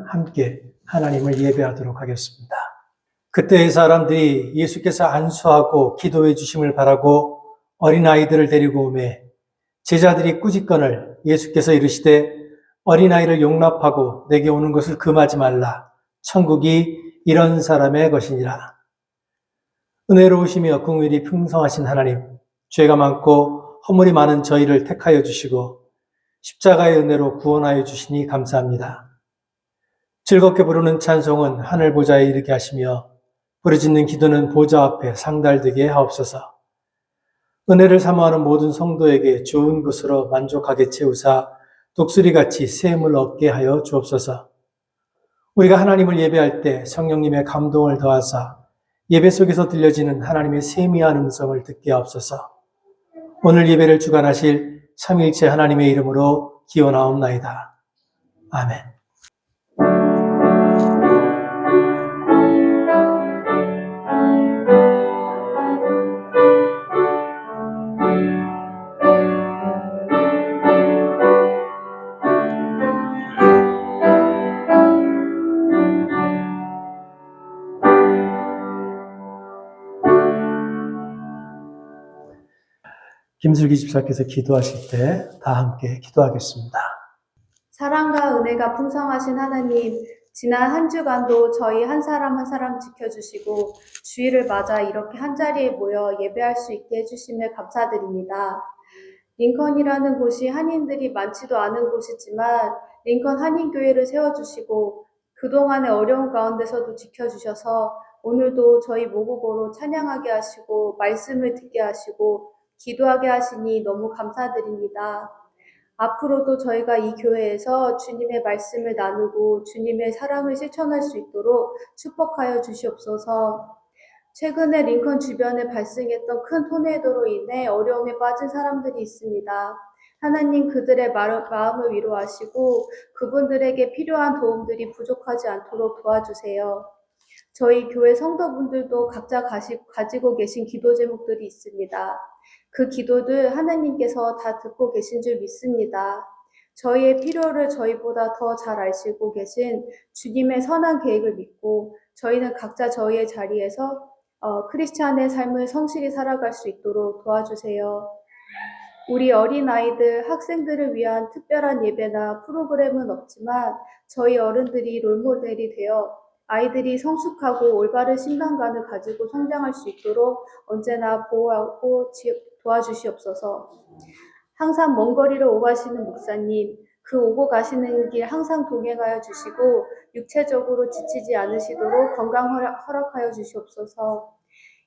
함께 하나님을 예배하도록 하겠습니다. 그때의 사람들이 예수께서 안수하고 기도해 주심을 바라고 어린아이들을 데리고 오매 제자들이 꾸짖거늘 예수께서 이르시되 어린아이를 용납하고 내게 오는 것을 금하지 말라. 천국이 이런 사람의 것이니라. 은혜로우시며 긍휼이 풍성하신 하나님, 죄가 많고 허물이 많은 저희를 택하여 주시고 십자가의 은혜로 구원하여 주시니 감사합니다. 즐겁게 부르는 찬송은 하늘 보좌에 이르게 하시며 부르짖는 기도는 보좌 앞에 상달되게 하옵소서. 은혜를 사모하는 모든 성도에게 좋은 것으로 만족하게 채우사 독수리같이 샘을 얻게 하여 주옵소서. 우리가 하나님을 예배할 때 성령님의 감동을 더하사 예배 속에서 들려지는 하나님의 세미한 음성을 듣게 하옵소서. 오늘 예배를 주관하실 삼위일체 하나님의 이름으로 기원하옵나이다. 아멘. 김슬기 집사께서 기도하실 때 다 함께 기도하겠습니다. 사랑과 은혜가 풍성하신 하나님, 지난 한 주간도 저희 한 사람 한 사람 지켜주시고 주일을 맞아 이렇게 한자리에 모여 예배할 수 있게 해주심에 감사드립니다. 링컨이라는 곳이 한인들이 많지도 않은 곳이지만 링컨 한인교회를 세워주시고 그동안의 어려운 가운데서도 지켜주셔서 오늘도 저희 모국어로 찬양하게 하시고 말씀을 듣게 하시고 기도하게 하시니 너무 감사드립니다. 앞으로도 저희가 이 교회에서 주님의 말씀을 나누고 주님의 사랑을 실천할 수 있도록 축복하여 주시옵소서. 최근에 링컨 주변에 발생했던 큰 토네이도로 인해 어려움에 빠진 사람들이 있습니다. 하나님 그들의 마음을 위로하시고 그분들에게 필요한 도움들이 부족하지 않도록 도와주세요. 저희 교회 성도분들도 각자 가지고 계신 기도 제목들이 있습니다. 그 기도들 하나님께서 다 듣고 계신 줄 믿습니다. 저희의 필요를 저희보다 더 잘 아시고 계신 주님의 선한 계획을 믿고 저희는 각자 저희의 자리에서 크리스찬의 삶을 성실히 살아갈 수 있도록 도와주세요. 우리 어린아이들, 학생들을 위한 특별한 예배나 프로그램은 없지만 저희 어른들이 롤모델이 되어 아이들이 성숙하고 올바른 신앙관을 가지고 성장할 수 있도록 언제나 보호하고 도와주시옵소서. 항상 먼 거리를 오가시는 목사님, 그 오고 가시는 길 항상 동행하여 주시고 육체적으로 지치지 않으시도록 건강 허락하여 주시옵소서.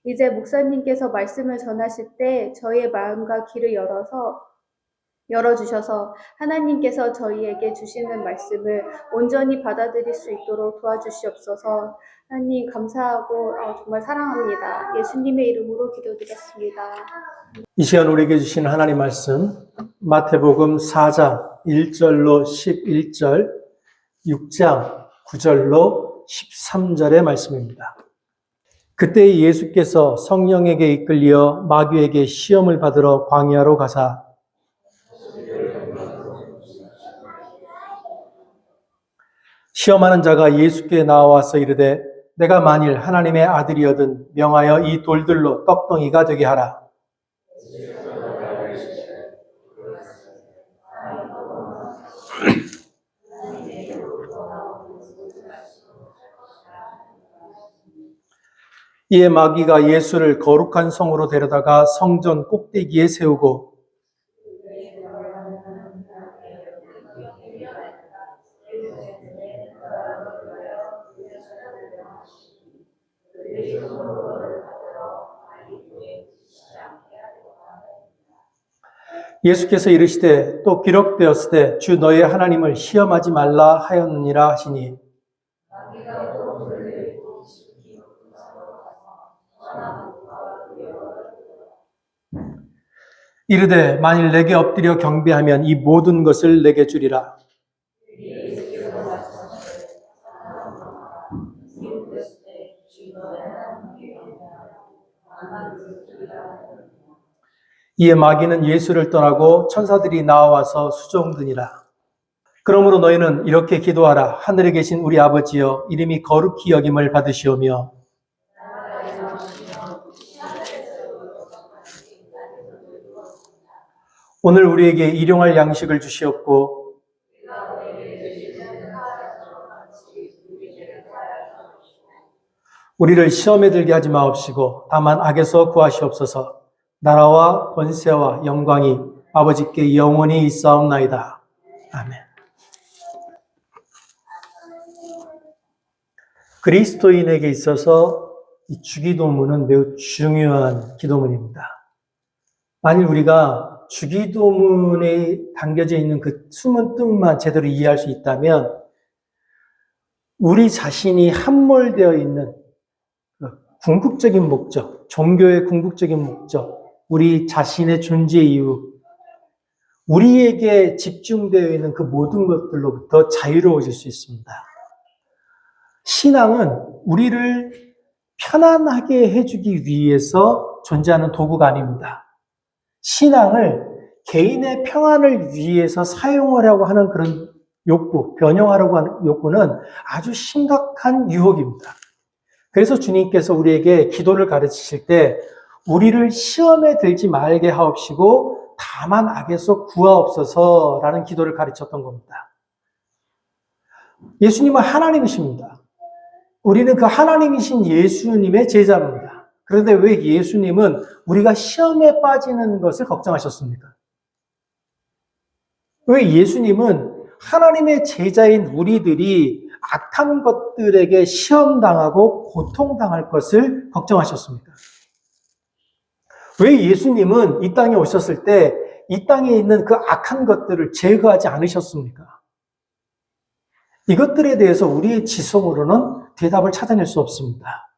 이제 목사님께서 말씀을 전하실 때 저희의 마음과 귀를 열어주셔서 하나님께서 저희에게 주시는 말씀을 온전히 받아들일 수 있도록 도와주시옵소서. 하나님 감사하고 정말 사랑합니다. 예수님의 이름으로 기도드렸습니다. 이 시간 우리에게 주신 하나님 말씀 마태복음 4장 1절로 11절, 6장 9절로 13절의 말씀입니다. 그때 예수께서 성령에게 이끌려 마귀에게 시험을 받으러 광야로 가사 시험하는 자가 예수께 나와서 이르되 내가 만일 하나님의 아들이거든 명하여 이 돌들로 떡덩이가 되게 하라. 이에 마귀가 예수를 거룩한 성으로 데려다가 성전 꼭대기에 세우고 예수께서 이르시되 또 기록되었으되 주 너의 하나님을 시험하지 말라 하였느니라 하시니 이르되 만일 내게 엎드려 경배하면 이 모든 것을 내게 주리라. 이에 마귀는 예수를 떠나고 천사들이 나와서 수종드니라. 그러므로 너희는 이렇게 기도하라. 하늘에 계신 우리 아버지여, 이름이 거룩히 여김을 받으시오며 오늘 우리에게 일용할 양식을 주시옵고 우리를 시험에 들게 하지 마옵시고 다만 악에서 구하시옵소서. 나라와 권세와 영광이 아버지께 영원히 있사옵나이다. 아멘. 그리스도인에게 있어서 이 주기도문은 매우 중요한 기도문입니다. 만일 우리가 주기도문에 담겨져 있는 그 숨은 뜻만 제대로 이해할 수 있다면 우리 자신이 함몰되어 있는 궁극적인 목적, 종교의 궁극적인 목적, 우리 자신의 존재 이유, 우리에게 집중되어 있는 그 모든 것들로부터 자유로워질 수 있습니다. 신앙은 우리를 편안하게 해주기 위해서 존재하는 도구가 아닙니다. 신앙을 개인의 평안을 위해서 사용하려고 하는 그런 욕구, 변형하려고 하는 욕구는 아주 심각한 유혹입니다. 그래서 주님께서 우리에게 기도를 가르치실 때 우리를 시험에 들지 말게 하옵시고 다만 악에서 구하옵소서라는 기도를 가르쳤던 겁니다. 예수님은 하나님이십니다. 우리는 그 하나님이신 예수님의 제자입니다. 그런데 왜 예수님은 우리가 시험에 빠지는 것을 걱정하셨습니까? 왜 예수님은 하나님의 제자인 우리들이 악한 것들에게 시험당하고 고통당할 것을 걱정하셨습니까? 왜 예수님은 이 땅에 오셨을 때 이 땅에 있는 그 악한 것들을 제거하지 않으셨습니까? 이것들에 대해서 우리의 지성으로는 대답을 찾아낼 수 없습니다.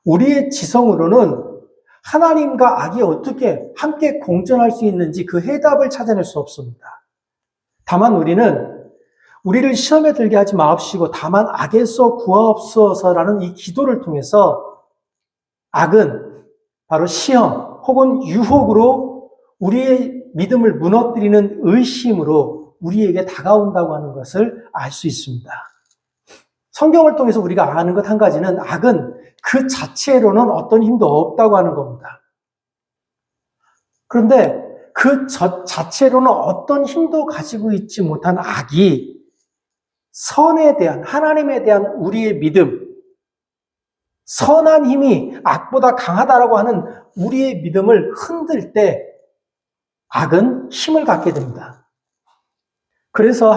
우리의 지성으로는 하나님과 악이 어떻게 함께 공존할 수 있는지 그 해답을 찾아낼 수 없습니다. 다만 우리는 우리를 시험에 들게 하지 마옵시고 다만 악에서 구하옵소서라는 이 기도를 통해서 악은 바로 시험 혹은 유혹으로 우리의 믿음을 무너뜨리는 의심으로 우리에게 다가온다고 하는 것을 알 수 있습니다. 성경을 통해서 우리가 아는 것 한 가지는 악은 그 자체로는 어떤 힘도 없다고 하는 겁니다. 그런데 그 자체로는 어떤 힘도 가지고 있지 못한 악이 선에 대한, 하나님에 대한 우리의 믿음, 선한 힘이 악보다 강하다라고 하는 우리의 믿음을 흔들 때 악은 힘을 갖게 됩니다. 그래서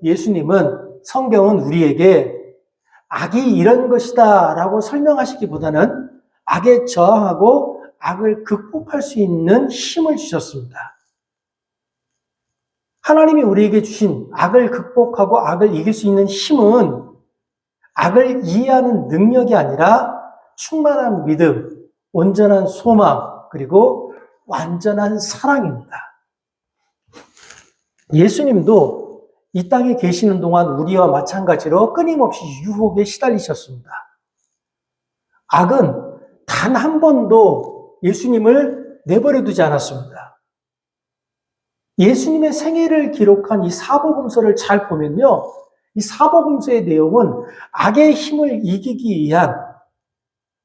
예수님은 성경은 우리에게 악이 이런 것이다 라고 설명하시기보다는 악에 저항하고 악을 극복할 수 있는 힘을 주셨습니다. 하나님이 우리에게 주신 악을 극복하고 악을 이길 수 있는 힘은 악을 이해하는 능력이 아니라 충만한 믿음, 온전한 소망, 그리고 완전한 사랑입니다. 예수님도 이 땅에 계시는 동안 우리와 마찬가지로 끊임없이 유혹에 시달리셨습니다. 악은 단 한 번도 예수님을 내버려 두지 않았습니다. 예수님의 생애를 기록한 이 사복음서를 잘 보면요. 이 사복음서의 내용은 악의 힘을 이기기 위한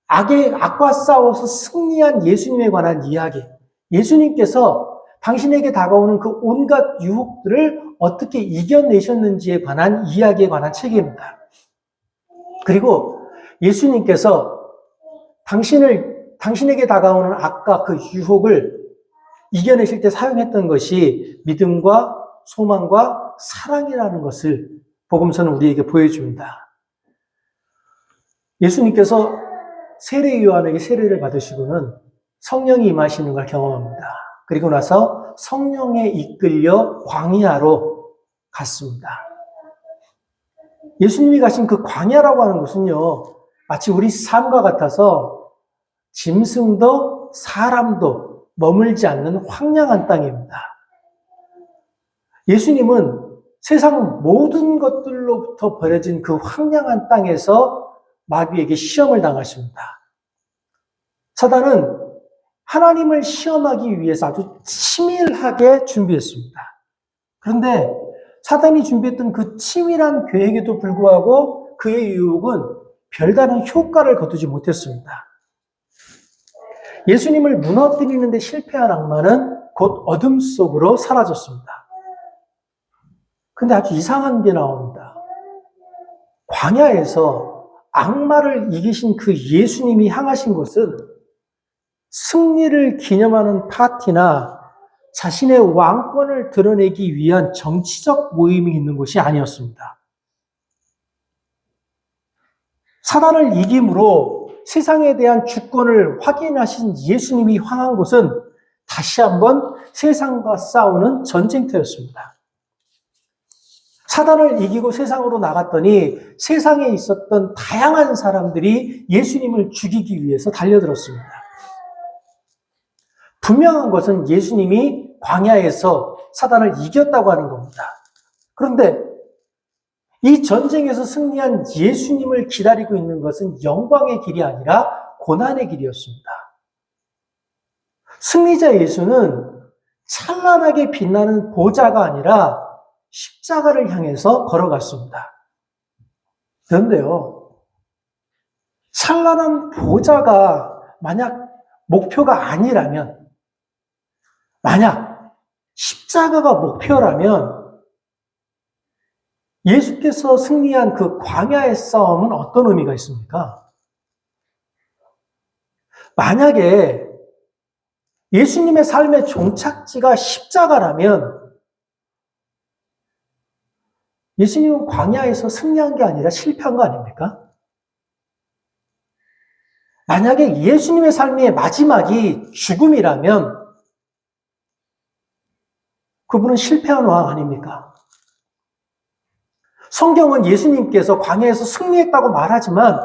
악과 싸워서 승리한 예수님에 관한 이야기. 예수님께서 당신에게 다가오는 그 온갖 유혹들을 어떻게 이겨내셨는지에 관한 이야기에 관한 책입니다. 그리고 예수님께서 당신에게 다가오는 악과 그 유혹을 이겨내실 때 사용했던 것이 믿음과 소망과 사랑이라는 것을 복음서는 우리에게 보여줍니다. 예수님께서 세례 요한에게 세례를 받으시고는 성령이 임하시는 걸 경험합니다. 그리고 나서 성령에 이끌려 광야로 갔습니다. 예수님이 가신 그 광야라고 하는 것은요, 마치 우리 삶과 같아서 짐승도 사람도 머물지 않는 황량한 땅입니다. 예수님은 세상 모든 것들로부터 버려진 그 황량한 땅에서 마귀에게 시험을 당하십니다. 사단은 하나님을 시험하기 위해서 아주 치밀하게 준비했습니다. 그런데 사단이 준비했던 그 치밀한 계획에도 불구하고 그의 유혹은 별다른 효과를 거두지 못했습니다. 예수님을 무너뜨리는 데 실패한 악마는 곧 어둠 속으로 사라졌습니다. 근데 아주 이상한 게 나옵니다. 광야에서 악마를 이기신 그 예수님이 향하신 곳은 승리를 기념하는 파티나 자신의 왕권을 드러내기 위한 정치적 모임이 있는 곳이 아니었습니다. 사단을 이김으로 세상에 대한 주권을 확인하신 예수님이 향한 곳은 다시 한번 세상과 싸우는 전쟁터였습니다. 사단을 이기고 세상으로 나갔더니 세상에 있었던 다양한 사람들이 예수님을 죽이기 위해서 달려들었습니다. 분명한 것은 예수님이 광야에서 사단을 이겼다고 하는 겁니다. 그런데 이 전쟁에서 승리한 예수님을 기다리고 있는 것은 영광의 길이 아니라 고난의 길이었습니다. 승리자 예수는 찬란하게 빛나는 보좌가 아니라 십자가를 향해서 걸어갔습니다. 그런데요, 찬란한 보좌가 만약 목표가 아니라면, 만약 십자가가 목표라면 예수께서 승리한 그 광야의 싸움은 어떤 의미가 있습니까? 만약에 예수님의 삶의 종착지가 십자가라면 예수님은 광야에서 승리한 게 아니라 실패한 거 아닙니까? 만약에 예수님의 삶의 마지막이 죽음이라면 그분은 실패한 왕 아닙니까? 성경은 예수님께서 광야에서 승리했다고 말하지만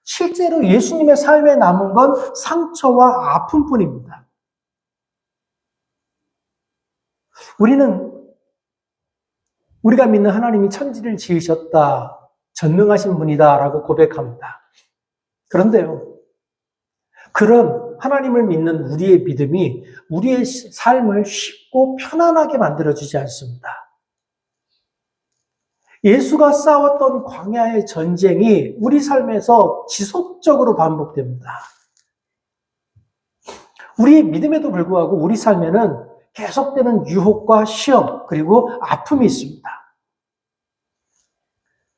실제로 예수님의 삶에 남은 건 상처와 아픔뿐입니다. 우리가 믿는 하나님이 천지를 지으셨다, 전능하신 분이다라고 고백합니다. 그런데요, 그런 하나님을 믿는 우리의 믿음이 우리의 삶을 쉽고 편안하게 만들어주지 않습니다. 예수가 싸웠던 광야의 전쟁이 우리 삶에서 지속적으로 반복됩니다. 우리의 믿음에도 불구하고 우리 삶에는 계속되는 유혹과 시험, 그리고 아픔이 있습니다.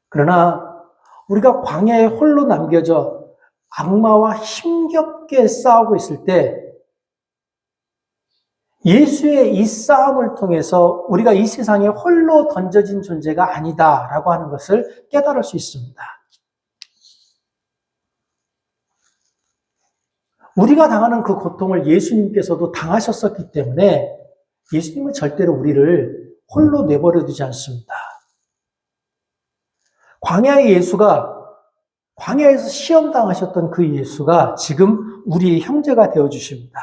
그러나 우리가 광야에 홀로 남겨져 악마와 힘겹게 싸우고 있을 때 예수의 이 싸움을 통해서 우리가 이 세상에 홀로 던져진 존재가 아니다라고 하는 것을 깨달을 수 있습니다. 우리가 당하는 그 고통을 예수님께서도 당하셨었기 때문에 예수님은 절대로 우리를 홀로 내버려 두지 않습니다. 광야에서 시험당하셨던 그 예수가 지금 우리의 형제가 되어주십니다.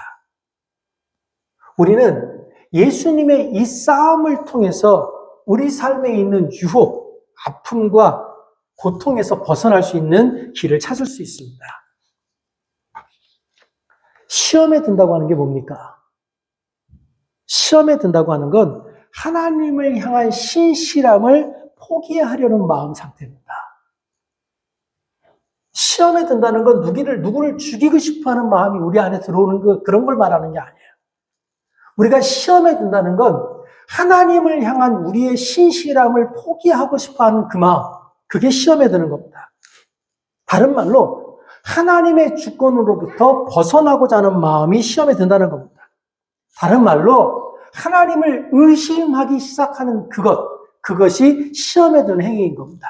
우리는 예수님의 이 싸움을 통해서 우리 삶에 있는 유혹, 아픔과 고통에서 벗어날 수 있는 길을 찾을 수 있습니다. 시험에 든다고 하는 게 뭡니까? 시험에 든다고 하는 건 하나님을 향한 신실함을 포기하려는 마음 상태입니다. 시험에 든다는 건 누구를 죽이고 싶어 하는 마음이 우리 안에 들어오는 그런 걸 말하는 게 아니에요. 우리가 시험에 든다는 건 하나님을 향한 우리의 신실함을 포기하고 싶어 하는 그 마음, 그게 시험에 드는 겁니다. 다른 말로 하나님의 주권으로부터 벗어나고자 하는 마음이 시험에 든다는 겁니다. 다른 말로 하나님을 의심하기 시작하는 그것이 시험에 드는 행위인 겁니다.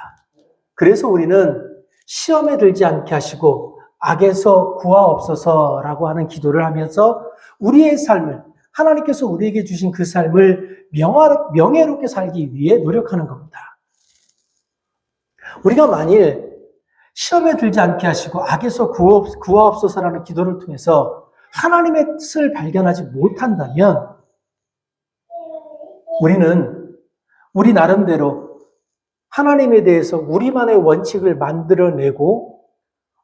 그래서 우리는 시험에 들지 않게 하시고 악에서 구하옵소서라고 하는 기도를 하면서 우리의 삶을, 하나님께서 우리에게 주신 그 삶을 명예롭게 살기 위해 노력하는 겁니다. 우리가 만일 시험에 들지 않게 하시고 악에서 구하옵소서라는 기도를 통해서 하나님의 뜻을 발견하지 못한다면 우리는 우리 나름대로 하나님에 대해서 우리만의 원칙을 만들어내고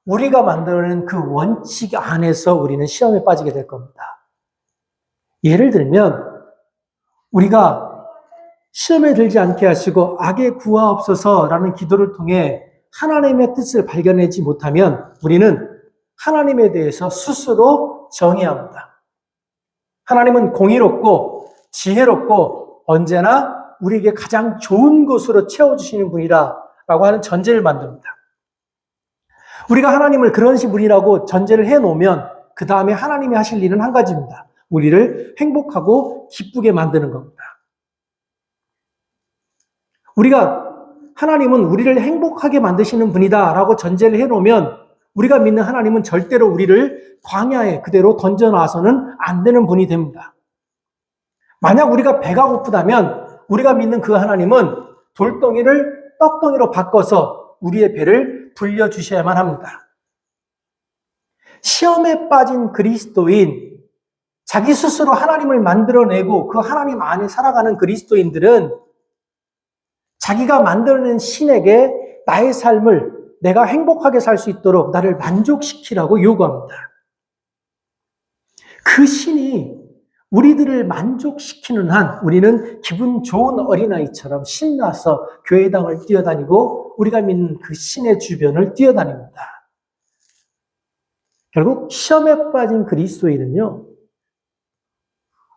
우리가 만들어낸 그 원칙 안에서 우리는 시험에 빠지게 될 겁니다. 예를 들면 우리가 시험에 들지 않게 하시고 악에 구하옵소서라는 기도를 통해 하나님의 뜻을 발견하지 못하면 우리는 하나님에 대해서 스스로 정의합니다. 하나님은 공의롭고 지혜롭고 언제나 우리에게 가장 좋은 것으로 채워주시는 분이라고 하는 전제를 만듭니다. 우리가 하나님을 그런 분이라고 전제를 해놓으면 그 다음에 하나님이 하실 일은 한 가지입니다. 우리를 행복하고 기쁘게 만드는 겁니다. 하나님은 우리를 행복하게 만드시는 분이다라고 전제를 해놓으면 우리가 믿는 하나님은 절대로 우리를 광야에 그대로 던져놔서는 안 되는 분이 됩니다. 만약 우리가 배가 고프다면 우리가 믿는 그 하나님은 돌덩이를 떡덩이로 바꿔서 우리의 배를 불려주셔야만 합니다. 시험에 빠진 그리스도인, 자기 스스로 하나님을 만들어내고 그 하나님 안에 살아가는 그리스도인들은 자기가 만들어낸 신에게 나의 삶을 내가 행복하게 살 수 있도록 나를 만족시키라고 요구합니다. 그 신이 우리들을 만족시키는 한 우리는 기분 좋은 어린아이처럼 신나서 교회당을 뛰어다니고 우리가 믿는 그 신의 주변을 뛰어다닙니다. 결국 시험에 빠진 그리스도인은요,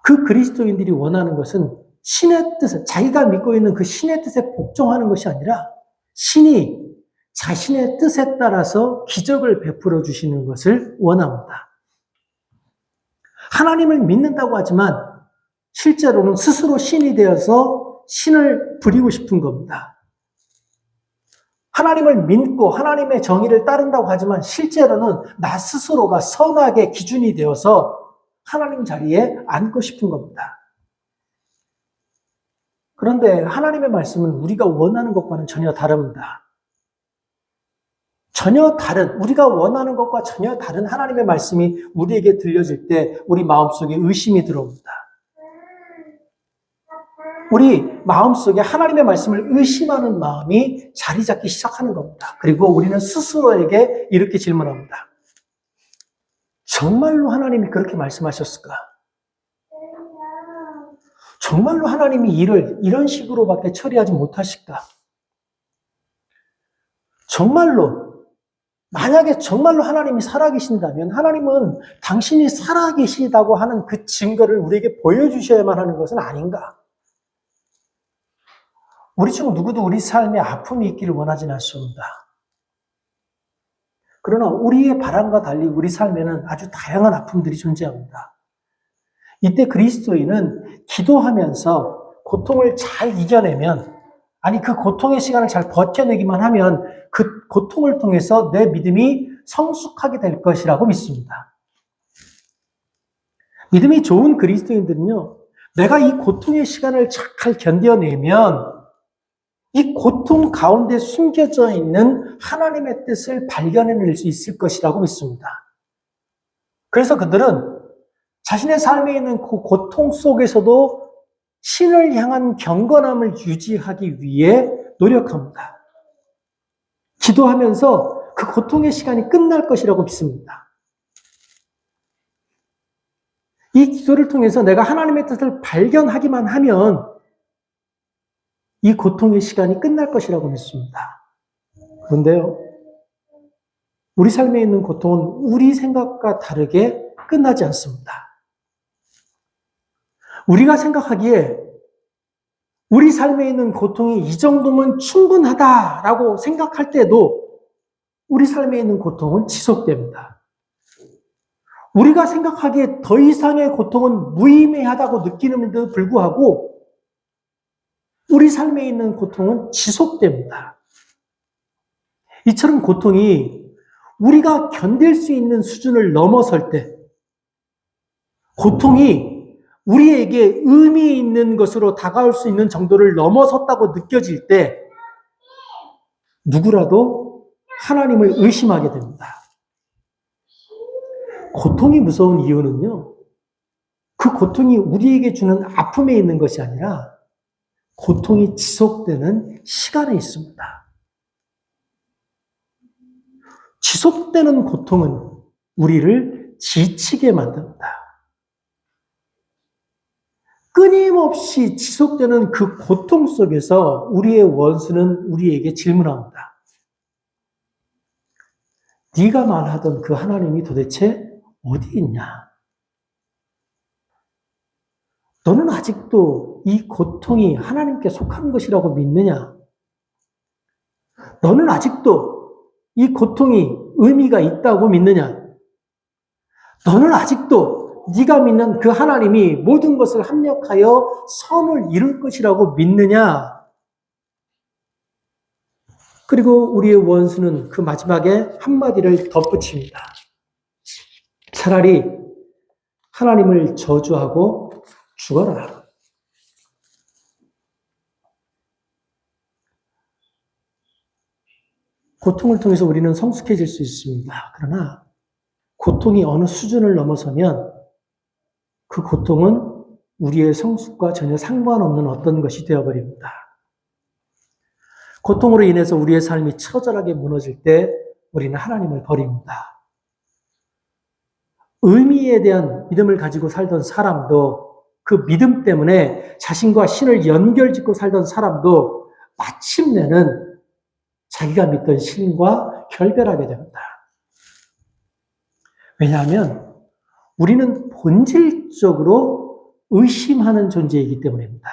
그 그리스도인들이 원하는 것은 신의 뜻을, 자기가 믿고 있는 그 신의 뜻에 복종하는 것이 아니라 신이 자신의 뜻에 따라서 기적을 베풀어 주시는 것을 원합니다. 하나님을 믿는다고 하지만 실제로는 스스로 신이 되어서 신을 부리고 싶은 겁니다. 하나님을 믿고 하나님의 정의를 따른다고 하지만 실제로는 나 스스로가 선악의 기준이 되어서 하나님 자리에 앉고 싶은 겁니다. 그런데 하나님의 말씀은 우리가 원하는 것과는 전혀 다릅니다. 우리가 원하는 것과 전혀 다른 하나님의 말씀이 우리에게 들려질 때 우리 마음속에 의심이 들어옵니다. 우리 마음속에 하나님의 말씀을 의심하는 마음이 자리 잡기 시작하는 겁니다. 그리고 우리는 스스로에게 이렇게 질문합니다. 정말로 하나님이 그렇게 말씀하셨을까? 정말로 하나님이 일을 이런 식으로밖에 처리하지 못하실까? 만약에 정말로 하나님이 살아계신다면 하나님은 당신이 살아계시다고 하는 그 증거를 우리에게 보여주셔야만 하는 것은 아닌가? 우리 중 누구도 우리 삶에 아픔이 있기를 원하지는 않습니다. 그러나 우리의 바람과 달리 우리 삶에는 아주 다양한 아픔들이 존재합니다. 이때 그리스도인은 기도하면서 고통을 잘 이겨내면, 그 고통의 시간을 잘 버텨내기만 하면 그 고통을 통해서 내 믿음이 성숙하게 될 것이라고 믿습니다. 믿음이 좋은 그리스도인들은요, 내가 이 고통의 시간을 잘 견뎌내면 이 고통 가운데 숨겨져 있는 하나님의 뜻을 발견해낼 수 있을 것이라고 믿습니다. 그래서 그들은 자신의 삶에 있는 그 고통 속에서도 신을 향한 경건함을 유지하기 위해 노력합니다. 기도하면서 그 고통의 시간이 끝날 것이라고 믿습니다. 이 기도를 통해서 내가 하나님의 뜻을 발견하기만 하면 이 고통의 시간이 끝날 것이라고 믿습니다. 그런데요, 우리 삶에 있는 고통은 우리 생각과 다르게 끝나지 않습니다. 우리가 생각하기에 우리 삶에 있는 고통이 이 정도면 충분하다라고 생각할 때도 우리 삶에 있는 고통은 지속됩니다. 우리가 생각하기에 더 이상의 고통은 무의미하다고 느끼는데도 불구하고 우리 삶에 있는 고통은 지속됩니다. 이처럼 고통이 우리가 견딜 수 있는 수준을 넘어설 때, 고통이 우리에게 의미 있는 것으로 다가올 수 있는 정도를 넘어섰다고 느껴질 때 누구라도 하나님을 의심하게 됩니다. 고통이 무서운 이유는요, 그 고통이 우리에게 주는 아픔에 있는 것이 아니라 고통이 지속되는 시간에 있습니다. 지속되는 고통은 우리를 지치게 만듭니다. 끊임없이 지속되는 그 고통 속에서 우리의 원수는 우리에게 질문합니다. 네가 말하던 그 하나님이 도대체 어디 있냐? 너는 아직도 이 고통이 하나님께 속한 것이라고 믿느냐? 너는 아직도 이 고통이 의미가 있다고 믿느냐? 너는 아직도 네가 믿는 그 하나님이 모든 것을 합력하여 선을 이룰 것이라고 믿느냐? 그리고 우리의 원수는 그 마지막에 한마디를 덧붙입니다. 차라리 하나님을 저주하고 죽어라. 고통을 통해서 우리는 성숙해질 수 있습니다. 그러나 고통이 어느 수준을 넘어서면 그 고통은 우리의 성숙과 전혀 상관없는 어떤 것이 되어버립니다. 고통으로 인해서 우리의 삶이 처절하게 무너질 때 우리는 하나님을 버립니다. 의미에 대한 믿음을 가지고 살던 사람도 그 믿음 때문에 자신과 신을 연결짓고 살던 사람도 마침내는 자기가 믿던 신과 결별하게 됩니다. 왜냐하면 우리는 본질적으로 의심하는 존재이기 때문입니다.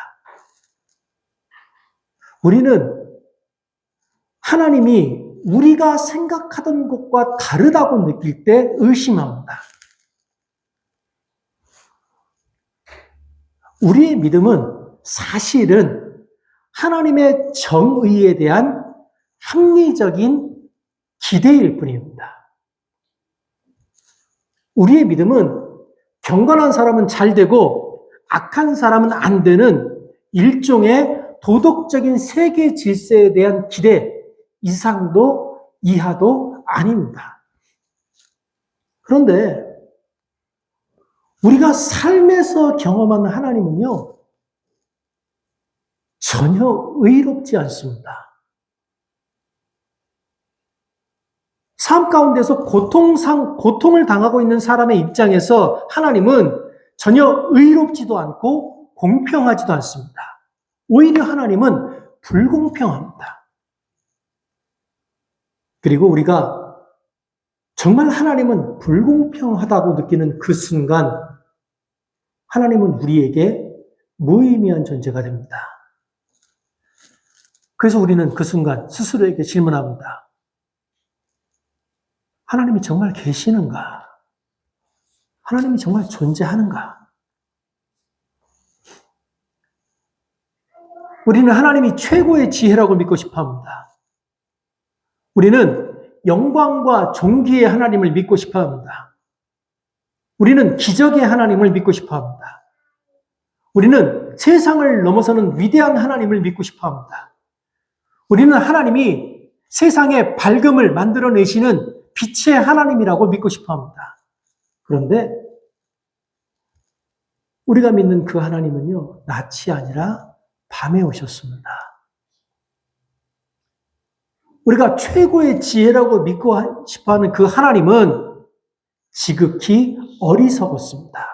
우리는 하나님이 우리가 생각하던 것과 다르다고 느낄 때 의심합니다. 우리의 믿음은 사실은 하나님의 정의에 대한 합리적인 기대일 뿐입니다. 우리의 믿음은 경건한 사람은 잘 되고 악한 사람은 안 되는 일종의 도덕적인 세계 질서에 대한 기대 이상도 이하도 아닙니다. 그런데 우리가 삶에서 경험하는 하나님은요, 전혀 의롭지 않습니다. 삶 가운데서 고통을 당하고 있는 사람의 입장에서 하나님은 전혀 의롭지도 않고 공평하지도 않습니다. 오히려 하나님은 불공평합니다. 그리고 우리가 정말 하나님은 불공평하다고 느끼는 그 순간 하나님은 우리에게 무의미한 존재가 됩니다. 그래서 우리는 그 순간 스스로에게 질문합니다. 하나님이 정말 계시는가? 하나님이 정말 존재하는가? 우리는 하나님이 최고의 지혜라고 믿고 싶어 합니다. 우리는 영광과 존귀의 하나님을 믿고 싶어 합니다. 우리는 기적의 하나님을 믿고 싶어 합니다. 우리는 세상을 넘어서는 위대한 하나님을 믿고 싶어 합니다. 우리는 하나님이 세상에 밝음을 만들어내시는 빛의 하나님이라고 믿고 싶어 합니다. 그런데 우리가 믿는 그 하나님은요, 낮이 아니라 밤에 오셨습니다. 우리가 최고의 지혜라고 믿고 싶어하는 그 하나님은 지극히 어리석었습니다.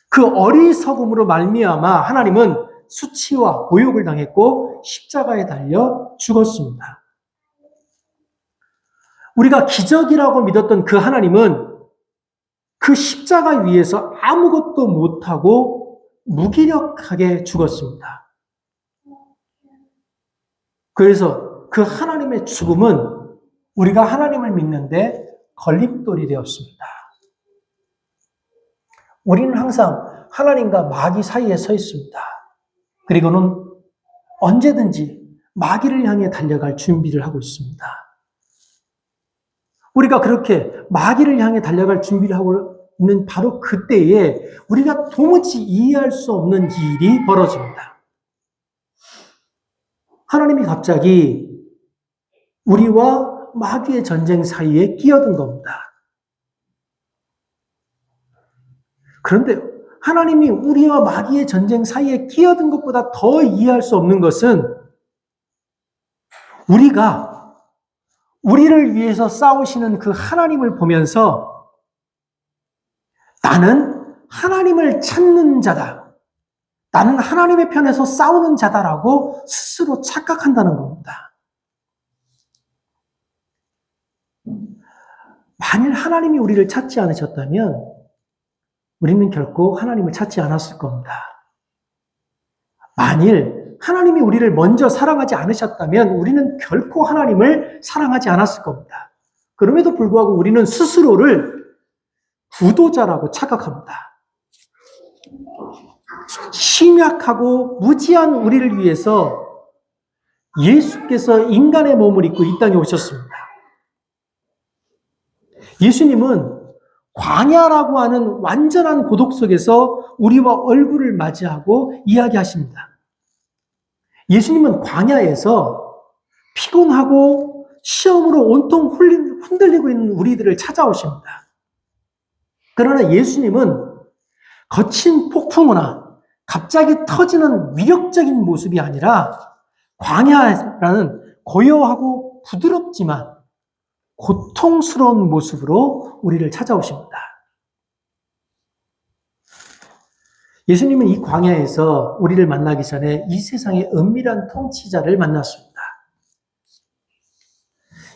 그 어리석음으로 말미암아 하나님은 수치와 모욕을 당했고 십자가에 달려 죽었습니다. 우리가 기적이라고 믿었던 그 하나님은 그 십자가 위에서 아무것도 못하고 무기력하게 죽었습니다. 그래서 그 하나님의 죽음은 우리가 하나님을 믿는데 걸림돌이 되었습니다. 우리는 항상 하나님과 마귀 사이에 서 있습니다. 그리고는 언제든지 마귀를 향해 달려갈 준비를 하고 있습니다. 우리가 그렇게 마귀를 향해 달려갈 준비를 하고 있는 바로 그때에 우리가 도무지 이해할 수 없는 일이 벌어집니다. 하나님이 갑자기 우리와 마귀의 전쟁 사이에 끼어든 겁니다. 그런데 하나님이 우리와 마귀의 전쟁 사이에 끼어든 것보다 더 이해할 수 없는 것은 우리가 우리를 위해서 싸우시는 그 하나님을 보면서 나는 하나님을 찾는 자다. 나는 하나님의 편에서 싸우는 자다라고 스스로 착각한다는 겁니다. 만일 하나님이 우리를 찾지 않으셨다면 우리는 결코 하나님을 찾지 않았을 겁니다. 만일 하나님이 우리를 먼저 사랑하지 않으셨다면 우리는 결코 하나님을 사랑하지 않았을 겁니다. 그럼에도 불구하고 우리는 스스로를 구도자라고 착각합니다. 심약하고 무지한 우리를 위해서 예수께서 인간의 몸을 입고 이 땅에 오셨습니다. 예수님은 광야라고 하는 완전한 고독 속에서 우리와 얼굴을 맞이하고 이야기하십니다. 예수님은 광야에서 피곤하고 시험으로 온통 흔들리고 있는 우리들을 찾아오십니다. 그러나 예수님은 거친 폭풍우나 갑자기 터지는 위력적인 모습이 아니라 광야라는 고요하고 부드럽지만 고통스러운 모습으로 우리를 찾아오십니다. 예수님은 이 광야에서 우리를 만나기 전에 이 세상의 은밀한 통치자를 만났습니다.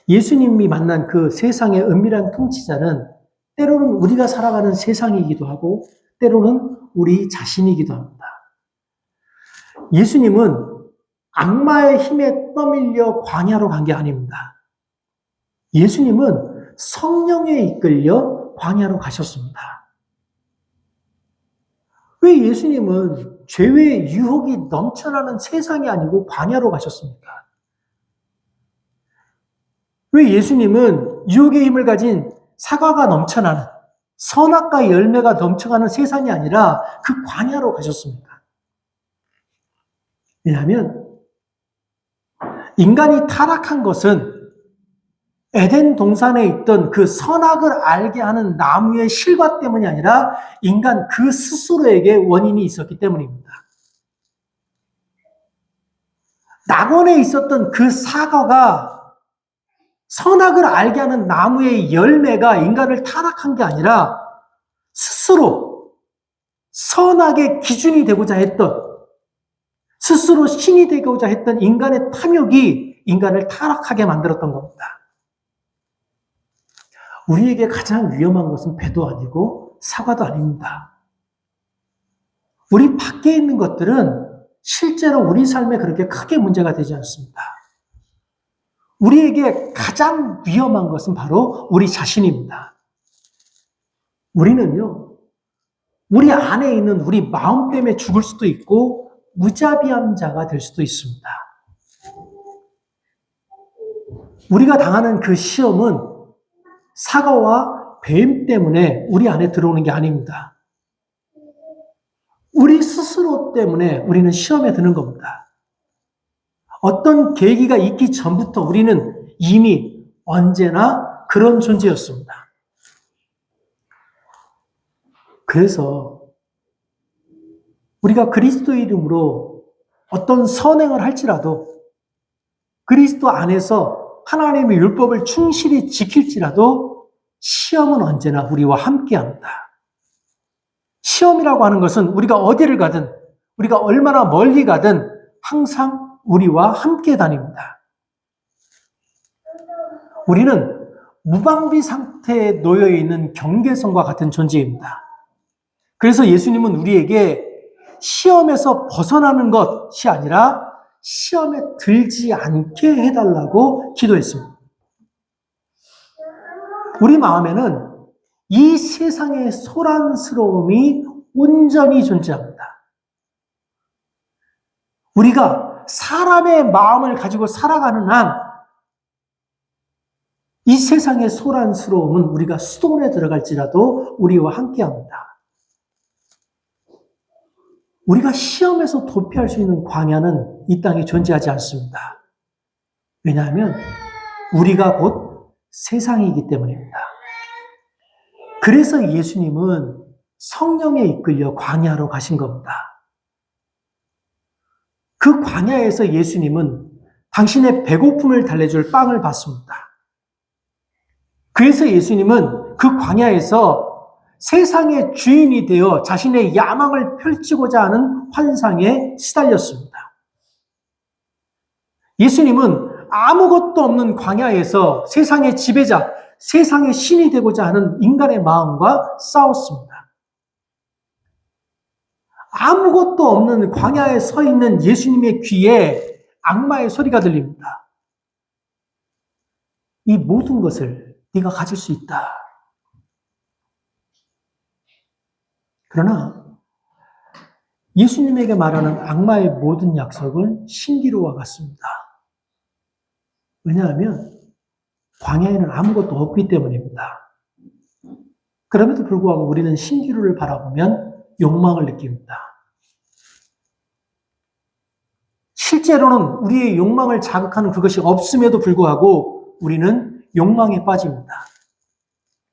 예수님이 만난 그 세상의 은밀한 통치자는 때로는 우리가 살아가는 세상이기도 하고 때로는 우리 자신이기도 합니다. 예수님은 악마의 힘에 떠밀려 광야로 간 게 아닙니다. 예수님은 성령에 이끌려 광야로 가셨습니다. 왜 예수님은 죄의 유혹이 넘쳐나는 세상이 아니고 광야로 가셨습니까? 왜 예수님은 유혹의 힘을 가진 사과가 넘쳐나는 선악과 열매가 넘쳐가는 세상이 아니라 그 광야로 가셨습니까? 왜냐하면 인간이 타락한 것은 에덴 동산에 있던 그 선악을 알게 하는 나무의 실과 때문이 아니라 인간 그 스스로에게 원인이 있었기 때문입니다. 낙원에 있었던 그 사과가 선악을 알게 하는 나무의 열매가 인간을 타락한 게 아니라 스스로 선악의 기준이 되고자 했던, 스스로 신이 되고자 했던 인간의 탐욕이 인간을 타락하게 만들었던 겁니다. 우리에게 가장 위험한 것은 배도 아니고 사과도 아닙니다. 우리 밖에 있는 것들은 실제로 우리 삶에 그렇게 크게 문제가 되지 않습니다. 우리에게 가장 위험한 것은 바로 우리 자신입니다. 우리는요, 우리 안에 있는 우리 마음 때문에 죽을 수도 있고 무자비한 자가 될 수도 있습니다. 우리가 당하는 그 시험은 사과와 뱀 때문에 우리 안에 들어오는 게 아닙니다. 우리 스스로 때문에 우리는 시험에 드는 겁니다. 어떤 계기가 있기 전부터 우리는 이미 언제나 그런 존재였습니다. 그래서 우리가 그리스도 이름으로 어떤 선행을 할지라도 그리스도 안에서 하나님의 율법을 충실히 지킬지라도 시험은 언제나 우리와 함께합니다. 시험이라고 하는 것은 우리가 어디를 가든 우리가 얼마나 멀리 가든 항상 우리와 함께 다닙니다. 우리는 무방비 상태에 놓여 있는 경계선과 같은 존재입니다. 그래서 예수님은 우리에게 시험에서 벗어나는 것이 아니라 시험에 들지 않게 해달라고 기도했습니다. 우리 마음에는 이 세상의 소란스러움이 온전히 존재합니다. 우리가 사람의 마음을 가지고 살아가는 한 이 세상의 소란스러움은 우리가 수동에 들어갈지라도 우리와 함께합니다. 우리가 시험에서 도피할 수 있는 광야는 이 땅에 존재하지 않습니다. 왜냐하면 우리가 곧 세상이기 때문입니다. 그래서 예수님은 성령에 이끌려 광야로 가신 겁니다. 그 광야에서 예수님은 당신의 배고픔을 달래줄 빵을 받습니다. 그래서 예수님은 그 광야에서 세상의 주인이 되어 자신의 야망을 펼치고자 하는 환상에 시달렸습니다. 예수님은 아무것도 없는 광야에서 세상의 지배자, 세상의 신이 되고자 하는 인간의 마음과 싸웠습니다. 아무것도 없는 광야에 서 있는 예수님의 귀에 악마의 소리가 들립니다. 이 모든 것을 네가 가질 수 있다. 그러나 예수님에게 말하는 악마의 모든 약속은 신기루와 같습니다. 왜냐하면 광야에는 아무것도 없기 때문입니다. 그럼에도 불구하고 우리는 신기루를 바라보면 욕망을 느낍니다. 실제로는 우리의 욕망을 자극하는 그것이 없음에도 불구하고 우리는 욕망에 빠집니다.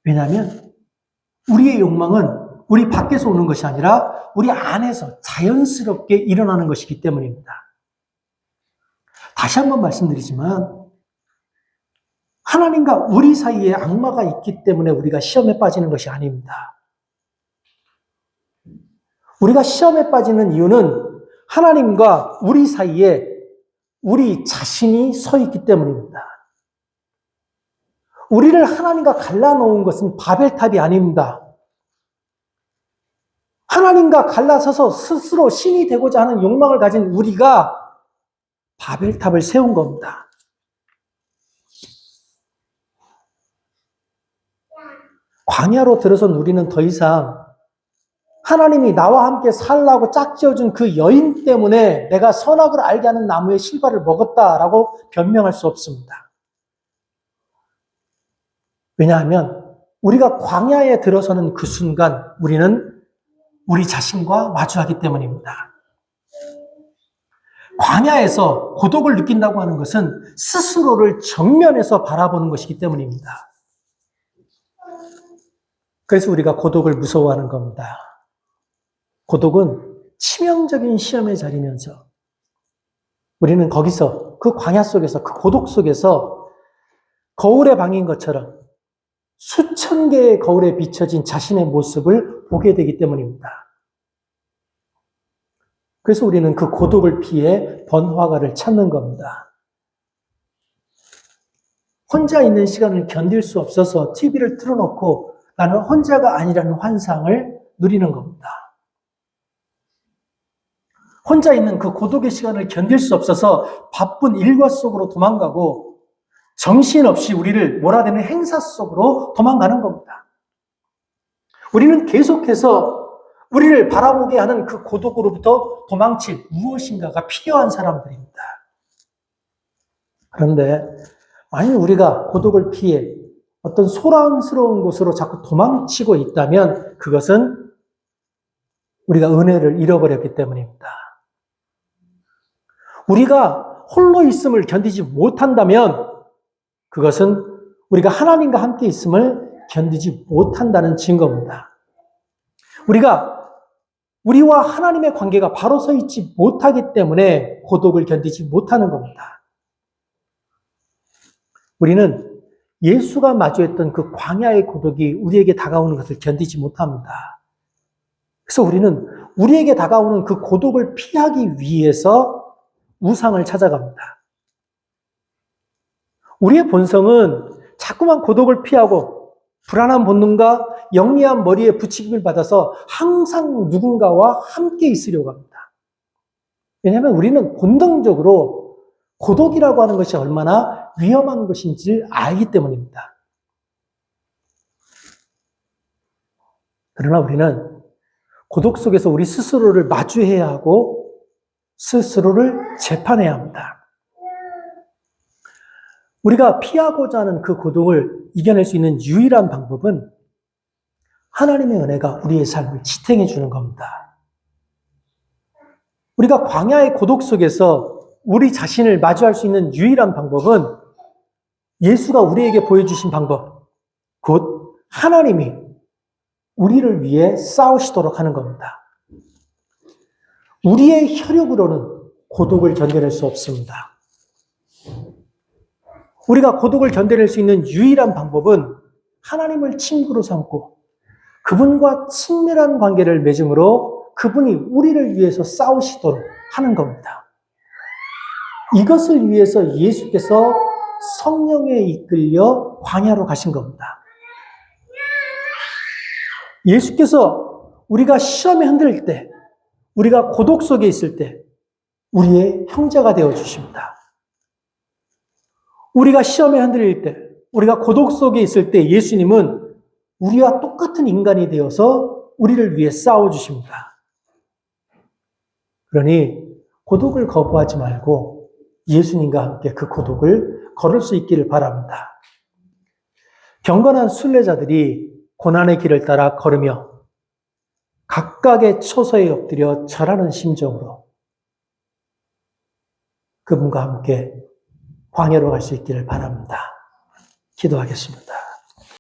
왜냐하면 우리의 욕망은 우리 밖에서 오는 것이 아니라 우리 안에서 자연스럽게 일어나는 것이기 때문입니다. 다시 한번 말씀드리지만 하나님과 우리 사이에 악마가 있기 때문에 우리가 시험에 빠지는 것이 아닙니다. 우리가 시험에 빠지는 이유는 하나님과 우리 사이에 우리 자신이 서 있기 때문입니다. 우리를 하나님과 갈라놓은 것은 바벨탑이 아닙니다. 하나님과 갈라서서 스스로 신이 되고자 하는 욕망을 가진 우리가 바벨탑을 세운 겁니다. 광야로 들어선 우리는 더 이상 하나님이 나와 함께 살라고 짝지어준 그 여인 때문에 내가 선악을 알게 하는 나무의 실과를 먹었다라고 변명할 수 없습니다. 왜냐하면 우리가 광야에 들어서는 그 순간 우리는 우리 자신과 마주하기 때문입니다. 광야에서 고독을 느낀다고 하는 것은 스스로를 정면에서 바라보는 것이기 때문입니다. 그래서 우리가 고독을 무서워하는 겁니다. 고독은 치명적인 시험의 자리면서 우리는 거기서 그 광야 속에서 그 고독 속에서 거울의 방인 것처럼 수천 개의 거울에 비춰진 자신의 모습을 보게 되기 때문입니다. 그래서 우리는 그 고독을 피해 번화가를 찾는 겁니다. 혼자 있는 시간을 견딜 수 없어서 TV를 틀어놓고 나는 혼자가 아니라는 환상을 누리는 겁니다. 혼자 있는 그 고독의 시간을 견딜 수 없어서 바쁜 일과 속으로 도망가고 정신없이 우리를 몰아대는 행사 속으로 도망가는 겁니다. 우리는 계속해서 우리를 바라보게 하는 그 고독으로부터 도망칠 무엇인가가 필요한 사람들입니다. 그런데 만약 우리가 고독을 피해 어떤 소란스러운 곳으로 자꾸 도망치고 있다면 그것은 우리가 은혜를 잃어버렸기 때문입니다. 우리가 홀로 있음을 견디지 못한다면 그것은 우리가 하나님과 함께 있음을 견디지 못한다는 증거입니다. 우리와 하나님의 관계가 바로 서 있지 못하기 때문에 고독을 견디지 못하는 겁니다. 우리는 예수가 마주했던 그 광야의 고독이 우리에게 다가오는 것을 견디지 못합니다. 그래서 우리는 우리에게 다가오는 그 고독을 피하기 위해서 우상을 찾아갑니다. 우리의 본성은 자꾸만 고독을 피하고 불안한 본능과 영리한 머리에 부추김을 받아서 항상 누군가와 함께 있으려고 합니다. 왜냐하면 우리는 본능적으로 고독이라고 하는 것이 얼마나 위험한 것인지를 알기 때문입니다. 그러나 우리는 고독 속에서 우리 스스로를 마주해야 하고 스스로를 재판해야 합니다. 우리가 피하고자 하는 그 고독을 이겨낼 수 있는 유일한 방법은 하나님의 은혜가 우리의 삶을 지탱해 주는 겁니다. 우리가 광야의 고독 속에서 우리 자신을 마주할 수 있는 유일한 방법은 예수가 우리에게 보여주신 방법, 곧 하나님이 우리를 위해 싸우시도록 하는 겁니다. 우리의 혈육으로는 고독을 견뎌낼 수 없습니다. 우리가 고독을 견뎌낼 수 있는 유일한 방법은 하나님을 친구로 삼고 그분과 친밀한 관계를 맺음으로 그분이 우리를 위해서 싸우시도록 하는 겁니다. 이것을 위해서 예수께서 성령에 이끌려 광야로 가신 겁니다. 예수께서 우리가 시험에 흔들릴 때, 우리가 고독 속에 있을 때 우리의 형제가 되어 주십니다. 우리가 시험에 흔들릴 때, 우리가 고독 속에 있을 때 예수님은 우리와 똑같은 인간이 되어서 우리를 위해 싸워 주십니다. 그러니 고독을 거부하지 말고 예수님과 함께 그 고독을 걸을 수 있기를 바랍니다. 경건한 순례자들이 고난의 길을 따라 걸으며 각각의 처소에 엎드려 절하는 심정으로 그분과 함께 광야로 갈 수 있기를 바랍니다. 기도하겠습니다.